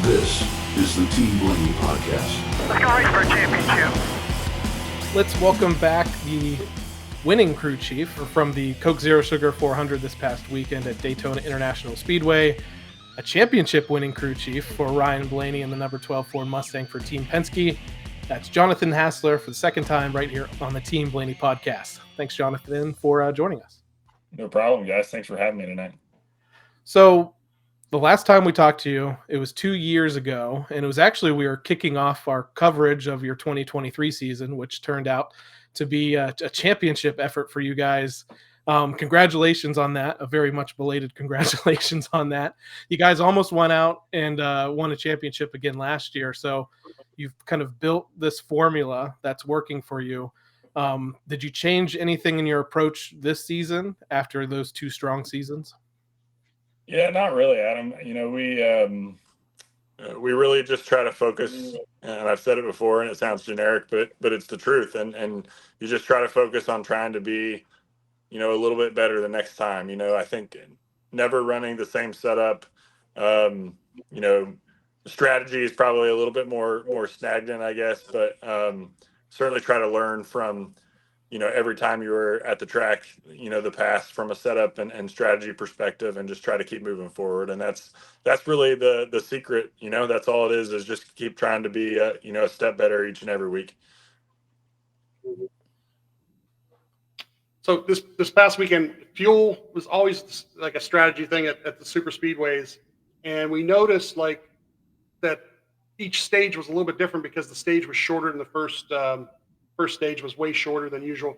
This is the Team Blaney podcast. Let's go race for a championship. Let's welcome back the winning crew chief from the Coke Zero Sugar 400 this past weekend at Daytona International Speedway. A championship winning crew chief for Ryan Blaney and the number 12 Ford Mustang for Team Penske. That's Jonathan Hassler for the second time right here on the Team Blaney podcast. Thanks, Jonathan, for joining us. No problem, guys. Thanks for having me tonight. So the last time we talked to you, it was 2 years ago, and it was actually we were kicking off our coverage of your 2023 season, which turned out to be a championship effort for you guys. Congratulations on that. A very much belated congratulations on that. You guys almost won out and won a championship again last year. So you've kind of built this formula that's working for you. Did you change anything in your approach this season after those two strong seasons? Yeah, not really, Adam. You know, we really just try to focus, and I've said it before, and it sounds generic, but it's the truth. And you just try to focus on trying to be, you know, a little bit better the next time. You know, I think never running the same setup. You know, strategy is probably a little bit more stagnant, I guess, but certainly try to learn from, you know, every time you were at the track, you know, the past from a setup and strategy perspective, and just try to keep moving forward. And that's really the secret, you know, that's all it is just keep trying to be, you know, a step better each and every week. So this past weekend, fuel was always like a strategy thing at the super speedways. And we noticed like that each stage was a little bit different because the stage was shorter than the first stage was way shorter than usual.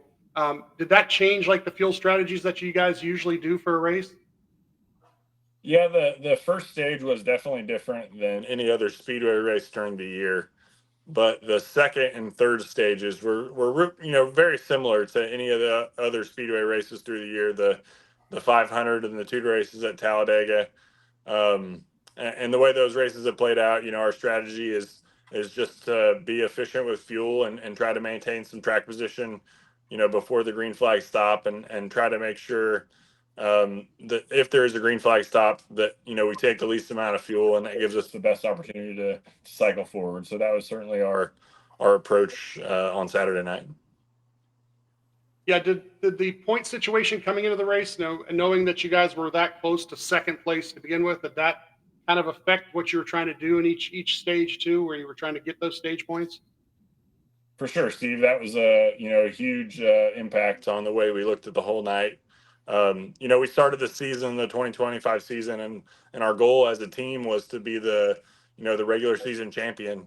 Did that change like the fuel strategies that you guys usually do for a race? Yeah, the first stage was definitely different than any other speedway race during the year, but the second and third stages were you know, very similar to any of the other speedway races through the year. The 500 and the two races at Talladega, and the way those races have played out, you know, our strategy is just to be efficient with fuel and try to maintain some track position, you know, before the green flag stop, and try to make sure that if there is a green flag stop, that, you know, we take the least amount of fuel, and that gives us the best opportunity to cycle forward. So that was certainly our approach on Saturday night. Yeah, did the point situation coming into the race, knowing that you guys were that close to second place to begin with, did that kind of affect what you were trying to do in each stage too, where you were trying to get those stage points? For sure, Steve. That was a huge impact on the way we looked at the whole night. You know, we started the season, the 2025 season, and our goal as a team was to be the regular season champion.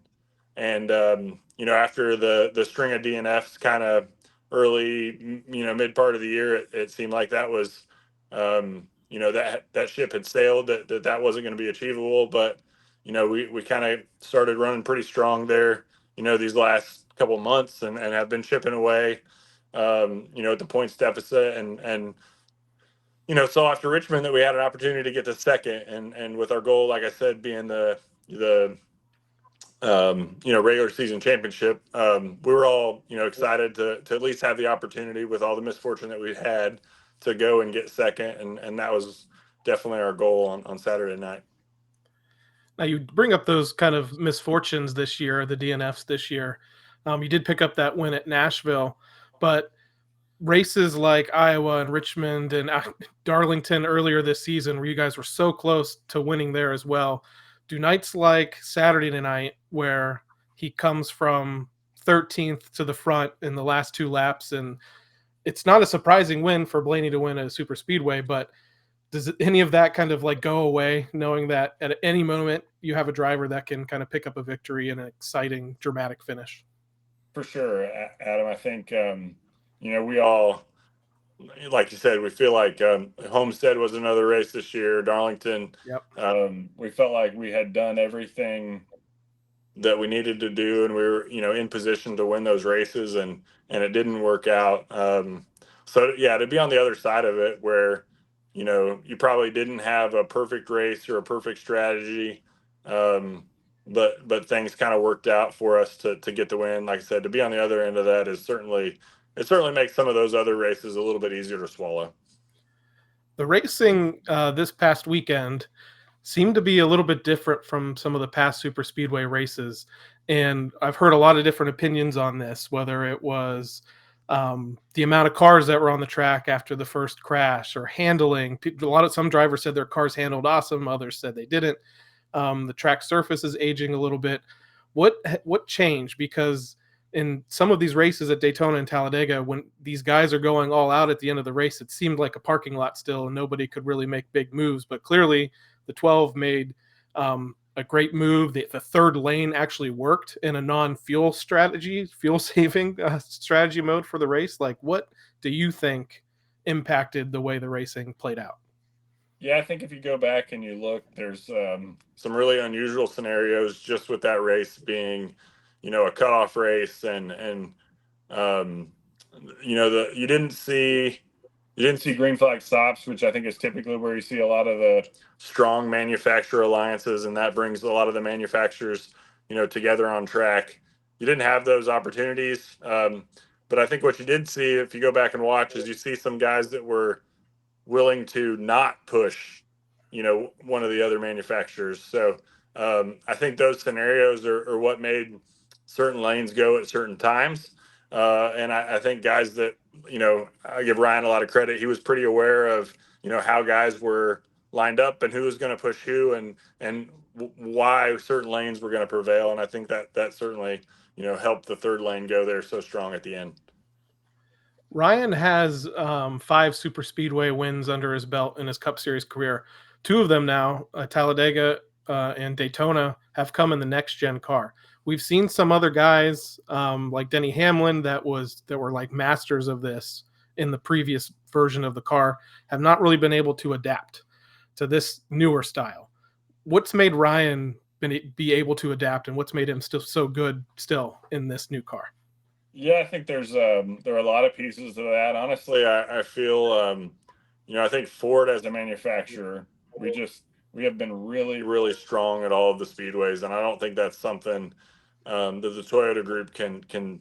And you know, after the string of DNFs kind of early, you know, mid part of the year, it seemed like that was you know, that ship had sailed, that wasn't going to be achievable. But, you know, we kind of started running pretty strong there, you know, these last couple months, and have been chipping away, you know, at the points deficit, and you know, saw after Richmond that we had an opportunity to get to second, and with our goal, like I said, being the you know, regular season championship, we were all, you know, excited to at least have the opportunity, with all the misfortune that we had, to go and get second, and that was definitely our goal on Saturday night. Now, you bring up those kind of misfortunes this year, the DNFs this year. You did pick up that win at Nashville, but races like Iowa and Richmond and Darlington earlier this season, where you guys were so close to winning there as well, do nights like Saturday night, where he comes from 13th to the front in the last two laps, and it's not a surprising win for Blaney to win a super speedway, but does any of that kind of like go away, knowing that at any moment you have a driver that can kind of pick up a victory in an exciting, dramatic finish? For sure, Adam. I think, you know, we all, like you said, we feel like Homestead was another race this year, Darlington. Yep. We felt like we had done everything that we needed to do, and we were, you know, in position to win those races, and it didn't work out. So yeah, to be on the other side of it, where, you know, you probably didn't have a perfect race or a perfect strategy, but things kind of worked out for us to get the win. Like I said, to be on the other end of that is certainly makes some of those other races a little bit easier to swallow. The racing this past weekend seemed to be a little bit different from some of the past super speedway races. And I've heard a lot of different opinions on this, whether it was the amount of cars that were on the track after the first crash or handling. Some drivers said their cars handled awesome. Others said they didn't. The track surface is aging a little bit. What changed? Because in some of these races at Daytona and Talladega, when these guys are going all out at the end of the race, it seemed like a parking lot still, and nobody could really make big moves. But clearly, the 12 made a great move. The third lane actually worked in a non-fuel strategy, fuel-saving strategy mode for the race. Like, what do you think impacted the way the racing played out? Yeah, I think if you go back and you look, there's some really unusual scenarios just with that race being, a cutoff race, and you didn't see green flag stops, which I think is typically where you see a lot of the strong manufacturer alliances, and that brings a lot of the manufacturers, together on track. You didn't have those opportunities, but I think what you did see, if you go back and watch, is you see some guys that were willing to not push, one of the other manufacturers. So I think those scenarios are what made certain lanes go at certain times. And I think guys that, I give Ryan a lot of credit. He was pretty aware of, how guys were lined up and who was going to push who, and why certain lanes were going to prevail. And I think that certainly, helped the third lane go there so strong at the end. Ryan has 5 super speedway wins under his belt in his Cup Series career. 2 of them now, Talladega and Daytona, have come in the next gen car. We've seen some other guys like Denny Hamlin that were like masters of this in the previous version of the car, have not really been able to adapt to this newer style. What's made Ryan be able to adapt, and what's made him still so good still in this new car? Yeah, I think there are a lot of pieces to that. Honestly, I feel, I think Ford as a manufacturer, we have been really, really strong at all of the speedways, and I don't think that's something that the Toyota group can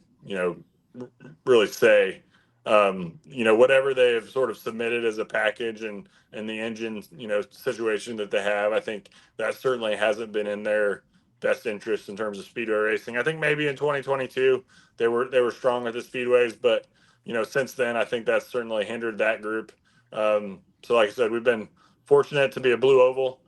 really say. Whatever they have sort of submitted as a package and the engine, situation that they have, I think that certainly hasn't been in their best interest in terms of speedway racing. I think maybe in 2022 they were strong at the speedways, but since then I think that's certainly hindered that group. So like I said, we've been fortunate to be a blue oval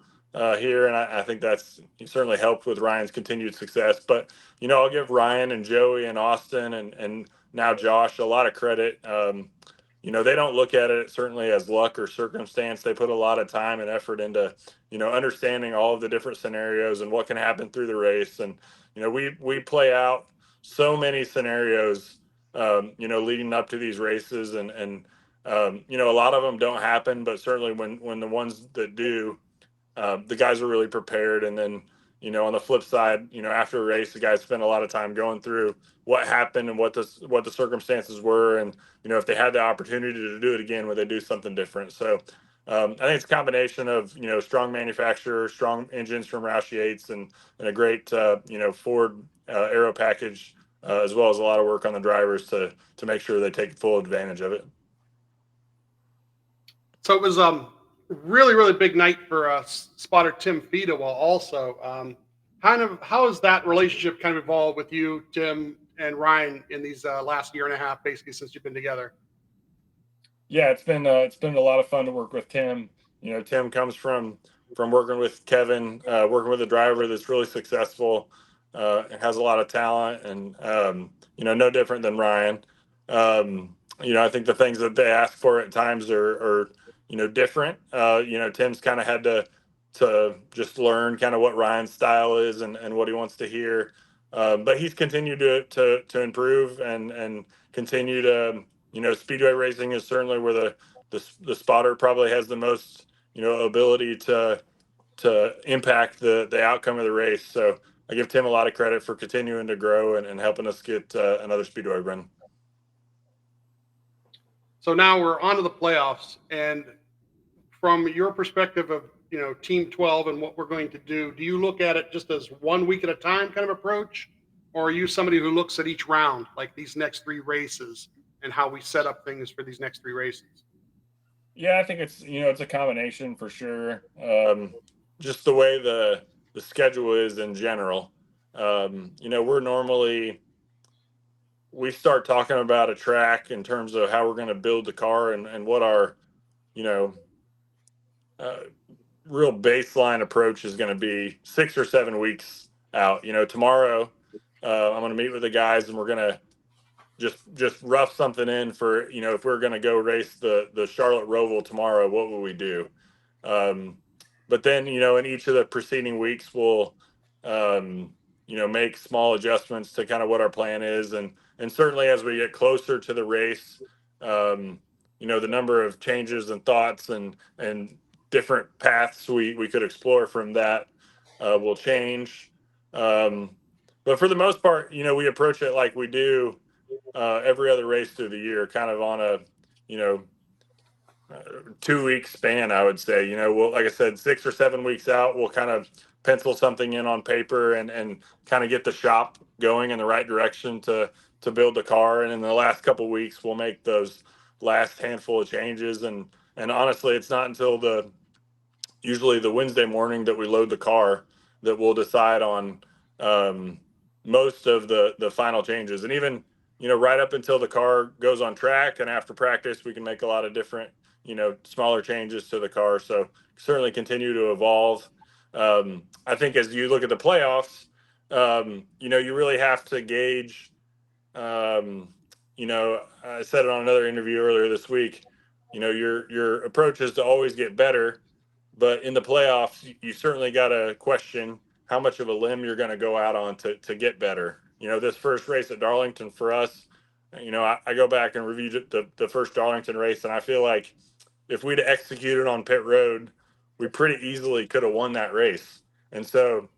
here, and I think that's certainly helped with Ryan's continued success. But I'll give Ryan and Joey and Austin and now Josh a lot of credit. They don't look at it certainly as luck or circumstance. They put a lot of time and effort into understanding all of the different scenarios and what can happen through the race. And we play out so many scenarios leading up to these races, and a lot of them don't happen, but certainly when the ones that do, the guys are really prepared. And then on the flip side, after a race, the guys spend a lot of time going through what happened and what the circumstances were, and if they had the opportunity to do it again, would they do something different? So I think it's a combination of strong manufacturer, strong engines from Roush Yates, and a great Ford aero package, as well as a lot of work on the drivers to make sure they take full advantage of it. So it was really, really big night for spotter Tim Fidewell also. How has that relationship kind of evolved with you, Tim, and Ryan in these last year and a half, basically, since you've been together? Yeah, it's been a lot of fun to work with Tim. Tim comes from working with Kevin, working with a driver that's really successful, and has a lot of talent, and no different than Ryan. I think the things that they ask for at times are different. Tim's kind of had to just learn kind of what Ryan's style is and what he wants to hear. But he's continued to improve and continue to, speedway racing is certainly where the spotter probably has the most, ability to impact the outcome of the race. So I give Tim a lot of credit for continuing to grow and helping us get another speedway run. So now we're on to the playoffs, and from your perspective of Team 12 and what we're going to do you look at it just as 1 week at a time kind of approach, or are you somebody who looks at each round, like these next 3 races and how we set up things for these next 3 races? Yeah, I think it's a combination for sure. just the way the schedule is in general. We start talking about a track in terms of how we're going to build the car and what our, you know, uh, real baseline approach is going to be 6 or 7 weeks out. Tomorrow I'm going to meet with the guys and we're going to just rough something in for, if we're going to go race the Charlotte Roval tomorrow, what will we do? But then, in each of the preceding weeks, we'll, make small adjustments to kind of what our plan is. And certainly as we get closer to the race, the number of changes and thoughts and different paths we could explore from that will change. But for the most part, we approach it like we do every other race through the year, kind of on a, 2 week span, I would say. We'll, like I said, 6 or 7 weeks out, we'll kind of pencil something in on paper and kind of get the shop going in the right direction to build the car. And in the last couple of weeks, we'll make those last handful of changes. And honestly, it's not until usually the Wednesday morning that we load the car that we'll decide on most of the final changes. And even, right up until the car goes on track and after practice, we can make a lot of different, smaller changes to the car. So certainly continue to evolve. I think as you look at the playoffs, you really have to gauge, I said it on another interview earlier this week, your approach is to always get better, but in the playoffs, you certainly got to question how much of a limb you're going to go out on to get better. This first race at Darlington for us, I go back and reviewed the first Darlington race, and I feel like if we'd executed on pit road, we pretty easily could have won that race. And so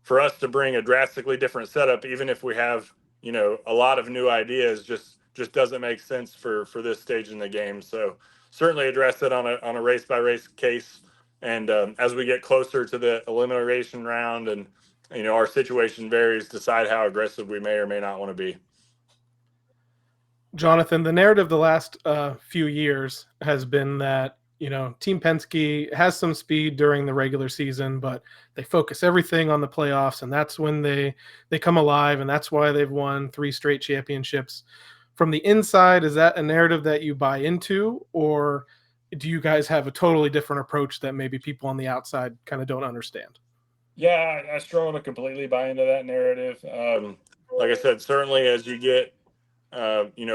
for us to bring a drastically different setup, even if we have, a lot of new ideas, just doesn't make sense for this stage in the game. So certainly address it on a race by race case. And as we get closer to the elimination round and, our situation varies, decide how aggressive we may or may not want to be. Jonathan, the narrative the last few years has been that, Team Penske has some speed during the regular season, but they focus everything on the playoffs, and that's when they come alive, and that's why they've won 3 straight championships. From the inside, is that a narrative that you buy into, or do you guys have a totally different approach that maybe people on the outside kind of don't understand? Yeah, I struggle to completely buy into that narrative. Like I said, certainly as you get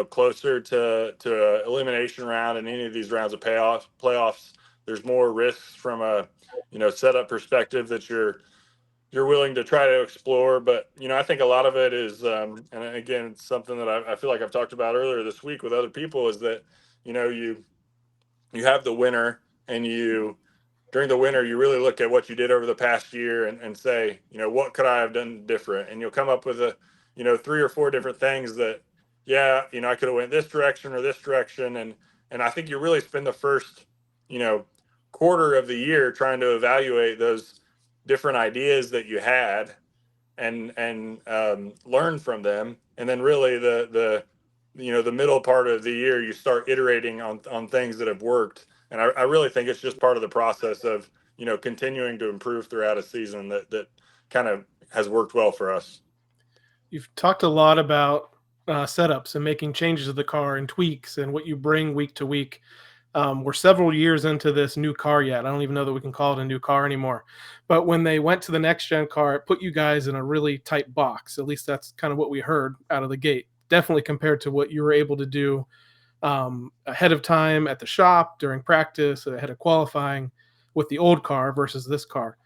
closer to elimination round and any of these rounds of playoffs, there's more risks from a, setup perspective that you're willing to try to explore. But, I think a lot of it is, and again, it's something that I feel like I've talked about earlier this week with other people, is that, you have the winner and during the winter, you really look at what you did over the past year and say, what could I have done different? And you'll come up with 3 or 4 different things that, yeah, I could have went this direction or this direction. And I think you really spend the first, quarter of the year trying to evaluate those different ideas that you had and learn from them. And then really the middle part of the year, you start iterating on things that have worked. And I really think it's just part of the process of, continuing to improve throughout a season that kind of has worked well for us. You've talked a lot about setups and making changes to the car and tweaks and what you bring week to week. We're several years into this new car yet. I don't even know that we can call it a new car anymore. But when they went to the next gen car, it put you guys in a really tight box. At least that's kind of what we heard out of the gate. Definitely compared to what you were able to do ahead of time at the shop, during practice, ahead of qualifying with the old car versus this car.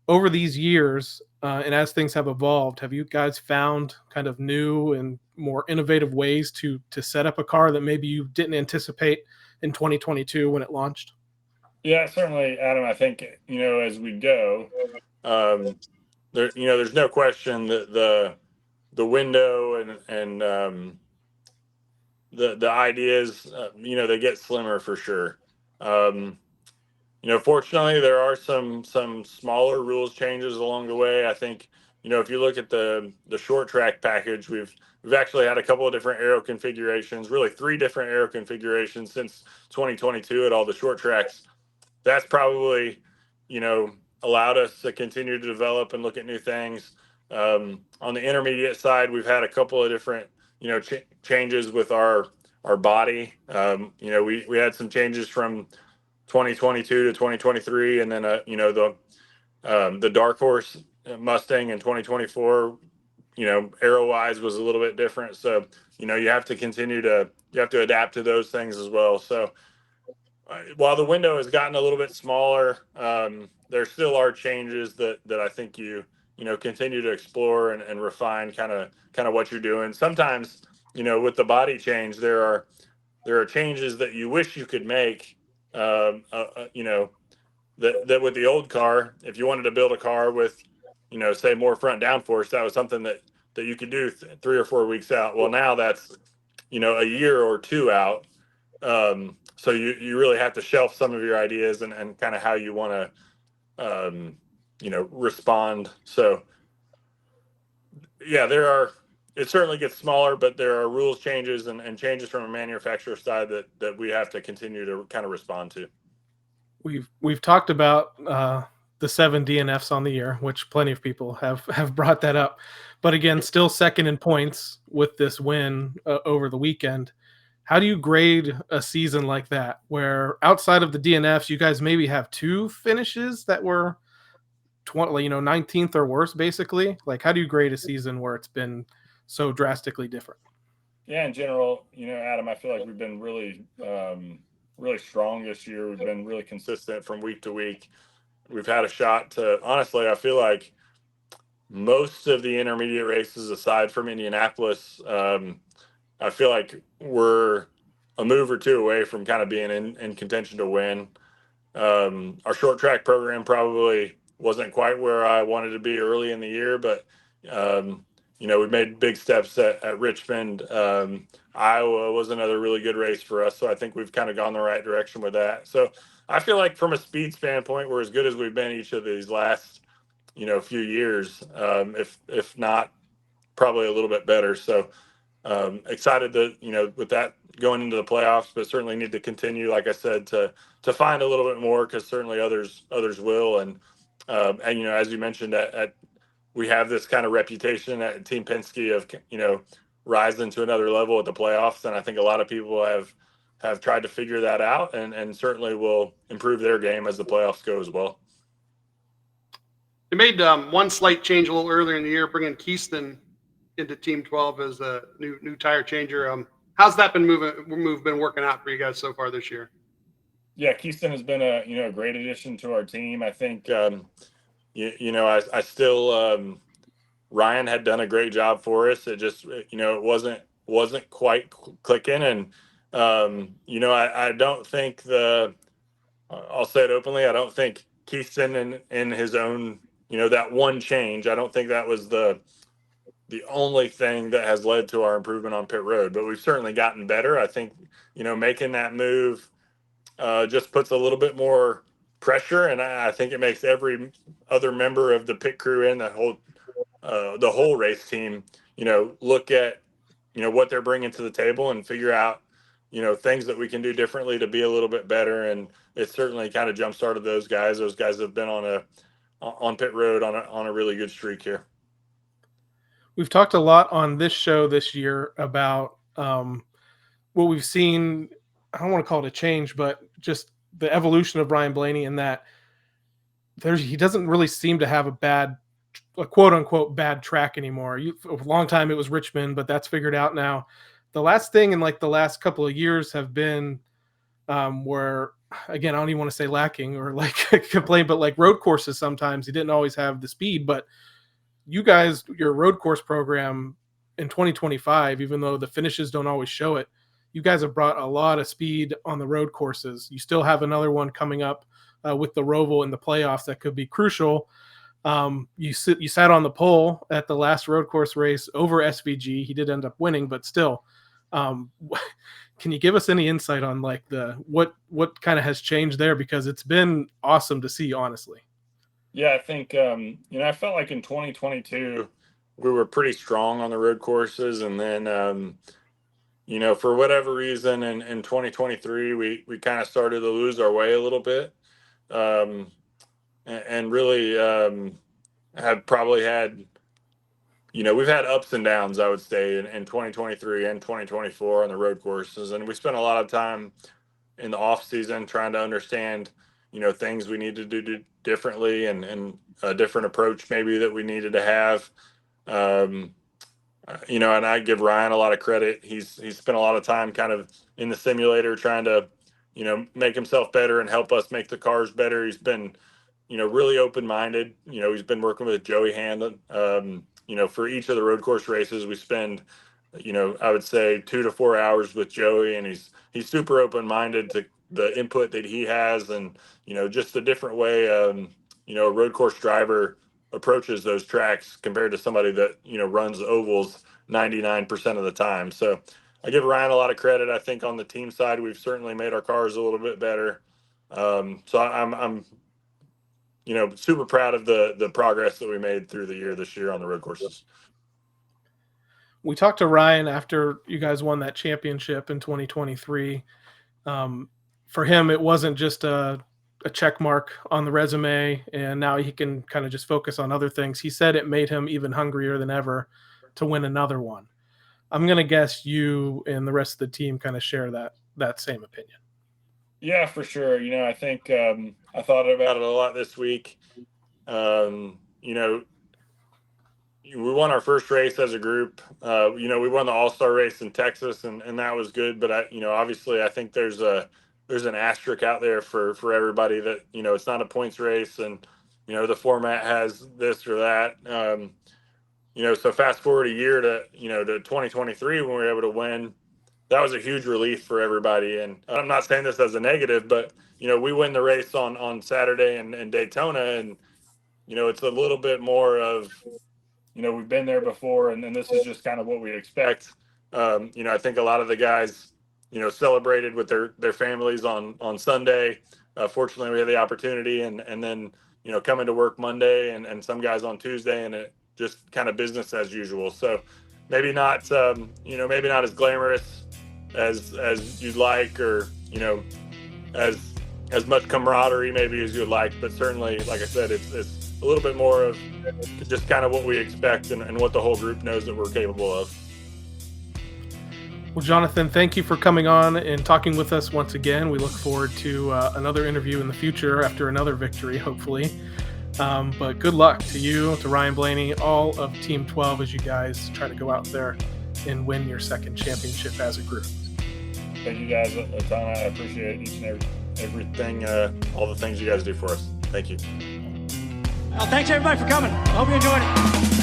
Over these years, and as things have evolved, have you guys found kind of new and more innovative ways to set up a car that maybe you didn't anticipate in 2022 when it launched? Yeah, certainly, Adam. I think, as we go, there's no question that the window and the ideas, they get slimmer for sure. Fortunately, there are some smaller rules changes along the way. I think, if you look at the short track package, we've actually had a couple of different aero configurations, really 3 different aero configurations since 2022 at all the short tracks. That's probably, allowed us to continue to develop and look at new things. On the intermediate side, we've had a couple of different, changes with our body. We had some changes from 2022 to 2023, and then the dark horse Mustang in 2024, arrow wise was a little bit different. So you have to adapt to those things as well. So while the window has gotten a little bit smaller, there still are changes that I think you continue to explore and refine kind of what you're doing. Sometimes with the body change, there are changes that you wish you could make. That with the old car, if you wanted to build a car with say more front downforce, that was something that you could do 3 or 4 weeks out. Well, now that's a year or two out. So you really have to shelf some of your ideas and kind of how you want to respond. So yeah, it certainly gets smaller, but there are rules changes and changes from a manufacturer side that we have to continue to kind of respond to. We've talked about the 7 DNFs on the year, which plenty of people have brought that up. But again, still second in points with this win over the weekend. How do you grade a season like that, where outside of the DNFs, you guys maybe have 2 finishes that were 19th or worse, basically? Like, how do you grade a season where it's been so drastically different? Yeah, in general, Adam, I feel like we've been really, really strong this year. We've been really consistent from week to week. We've had a shot to, honestly, I feel like most of the intermediate races, aside from Indianapolis, I feel like we're a move or 2 away from kind of being in contention to win. Our short track program probably wasn't quite where I wanted to be early in the year, but we made big steps at Richmond. Iowa was another really good race for us, so I think we've kind of gone the right direction with that. So I feel like from a speed standpoint, we're as good as we've been each of these last few years, if not probably a little bit better. So excited that with that going into the playoffs, but certainly need to continue, like I said, to find a little bit more, because certainly others will. And as you mentioned, we have this kind of reputation at Team Penske of rising to another level at the playoffs, and I think a lot of people have tried to figure that out, and certainly will improve their game as the playoffs go as well. They made one slight change a little earlier in the year, bringing Keyston into Team 12 as a new tire changer. How's that been working out for you guys so far this year? Yeah, Keyston has been a great addition to our team. I think I still Ryan had done a great job for us. It just it wasn't quite clicking, and I don't think I'll say it openly, I don't think Keyston in his own that one change, I don't think that was the only thing that has led to our improvement on pit road, but we've certainly gotten better. I think, making that move just puts a little bit more pressure, and I think it makes every other member of the pit crew and the whole race team, look at, what they're bringing to the table and figure out, things that we can do differently to be a little bit better. And it certainly kind of jump-started those guys. Those guys have been on pit road on a really good streak here. We've talked a lot on this show this year about what we've seen. I don't want to call it a change, but just the evolution of Brian Blaney, in that he doesn't really seem to have a quote unquote bad track anymore. For a long time it was Richmond, but that's figured out now. The last thing in the last couple of years have been where, again, I don't even want to say lacking or complain, but road courses, sometimes he didn't always have the speed. But you guys, your road course program in 2025, even though the finishes don't always show it, you guys have brought a lot of speed on the road courses. You still have another one coming up with the Roval in the playoffs that could be crucial. You sat on the pole at the last road course race over SVG. He did end up winning, but still, can you give us any insight on what kind of has changed there? Because it's been awesome to see, honestly. Yeah, I think, I felt like in 2022, we were pretty strong on the road courses. And then, for whatever reason, in 2023, we kind of started to lose our way a little bit. And and really have probably had, we've had ups and downs, I would say, in 2023 and 2024 on the road courses. And we spent a lot of time in the off season trying to understand, things we need to do differently and a different approach maybe that we needed to have. And I give Ryan a lot of credit. He's spent a lot of time kind of in the simulator trying to, make himself better and help us make the cars better. He's been, really open-minded. He's been working with Joey Handlin. For each of the road course races, we spend, I would say 2 to 4 hours with Joey, and he's super open-minded to the input that he has, and just the different way a road course driver approaches those tracks compared to somebody that runs ovals 99% of the time. So I give Ryan a lot of credit. I think on the team side, we've certainly made our cars a little bit better. So I'm super proud of the progress that we made through the year this year on the road courses. We talked to Ryan after you guys won that championship in 2023. For him, it wasn't just a check mark on the resume, and now he can kind of just focus on other things. He said it made him even hungrier than ever to win another one. I'm going to guess you and the rest of the team kind of share that same opinion. Yeah, for sure. I think I thought about it a lot this week. We won our first race as a group. We won the All-Star race in Texas, and that was good. But obviously, I think there's an asterisk out there for everybody that it's not a points race, and the format has this or that. So fast forward a year to 2023 when we were able to win. That was a huge relief for everybody. And I'm not saying this as a negative, but we win the race on Saturday in Daytona, and it's a little bit more of we've been there before, and this is just kind of what we expect. I think a lot of the guys celebrated with their families on Sunday. Fortunately, we had the opportunity, and then coming to work Monday, and some guys on Tuesday, and it just kind of business as usual. So maybe not maybe not as glamorous as you'd like, or as much camaraderie maybe as you'd like, but certainly, like I said, it's a little bit more of just kind of what we expect and what the whole group knows that we're capable of. Well, Jonathan, thank you for coming on and talking with us once again. We look forward to another interview in the future after another victory, hopefully. But good luck to you, to Ryan Blaney, all of Team 12 as you guys try to go out there and win your second championship as a group. Thank you guys a ton. I appreciate each and everything, all the things you guys do for us. Thank you. Well, thanks everybody for coming. I hope you enjoyed it.